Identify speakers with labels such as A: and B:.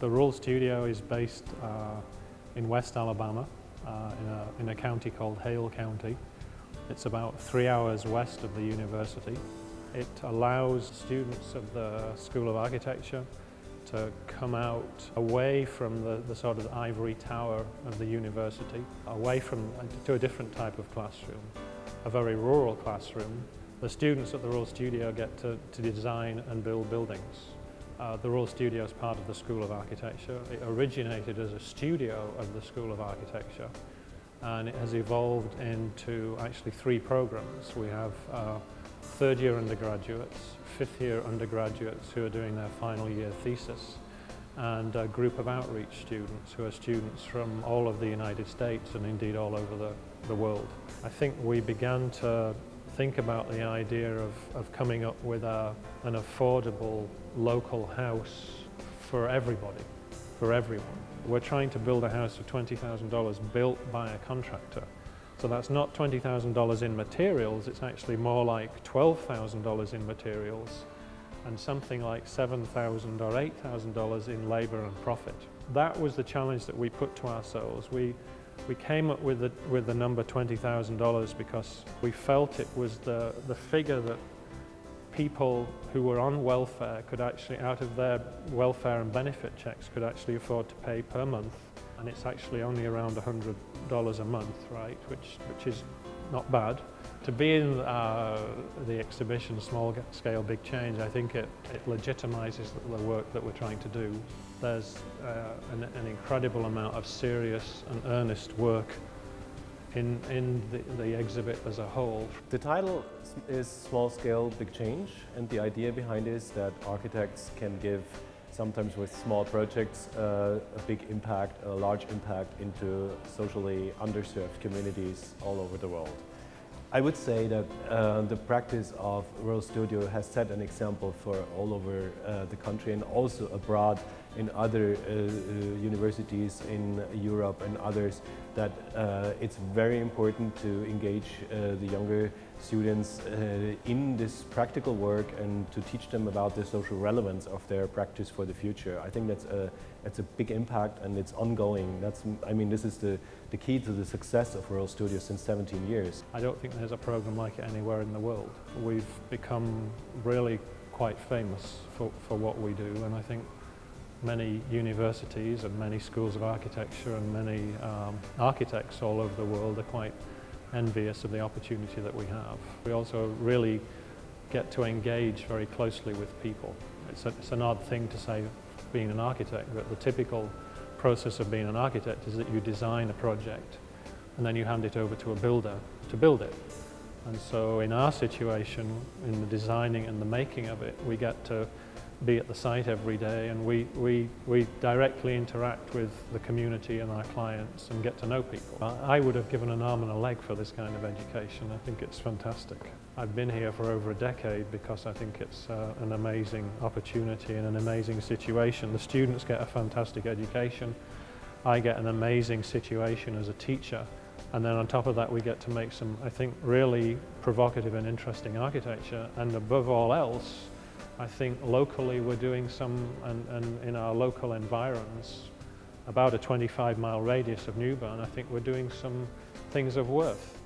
A: The Rural Studio is based in West Alabama, in a county called Hale County. It's about 3 hours west of the university. It allows students of the School of Architecture to come out away from the sort of ivory tower of the university, away from to a different type of classroom, a very rural classroom. The students at the Rural Studio get to design and build buildings. The Rural Studio is part of the School of Architecture. It originated as a studio of the School of Architecture, and it has evolved into actually 3 programs. We have third-year undergraduates, fifth-year undergraduates who are doing their final year thesis, and a group of outreach students who are students from all of the United States and indeed all over the world. I think we began to think about the idea of coming up with an affordable local house for everybody, for everyone. We're trying to build a house for $20,000 built by a contractor. So that's not $20,000 in materials, it's actually more like $12,000 in materials and something like $7,000 or $8,000 in labor and profit. That was the challenge that we put to ourselves. We came up with the number $20,000 because we felt it was the figure that people who were on welfare could actually, out of their welfare and benefit checks, could actually afford to pay per month. And it's actually only around $100 a month, right? Which is not bad. To be in the exhibition Small-Scale, Big Change, I think it legitimizes the work that we're trying to do. There's an incredible amount of serious and earnest work in the exhibit as a whole.
B: The title is Small Scale, Big Change, and the idea behind it is that architects can give, sometimes with small projects, a big impact, a large impact into socially underserved communities all over the world. I would say that the practice of Rural Studio has set an example for all over the country and also abroad in other universities in Europe and others, that it's very important to engage the younger students in this practical work and to teach them about the social relevance of their practice for the future. I think that's a big impact and it's ongoing. This is the key to the success of Rural Studio since 17 years.
A: I don't think there's a program like it anywhere in the world. We've become really quite famous for what we do, and I think many universities and many schools of architecture and many architects all over the world are quite envious of the opportunity that we have. We also really get to engage very closely with people. It's an odd thing to say being an architect, but the typical process of being an architect is that you design a project and then you hand it over to a builder to build it. And so in our situation, in the designing and the making of it, we get to be at the site every day, and we directly interact with the community and our clients and get to know people. I would have given an arm and a leg for this kind of education. I think it's fantastic. I've been here for over a decade because I think it's an amazing opportunity and an amazing situation. The students get a fantastic education. I get an amazing situation as a teacher. And then on top of that, we get to make some, I think, really provocative and interesting architecture. And above all else, I think locally we're doing some, and in our local environs, about a 25-mile radius of Newbern, I think we're doing some things of worth.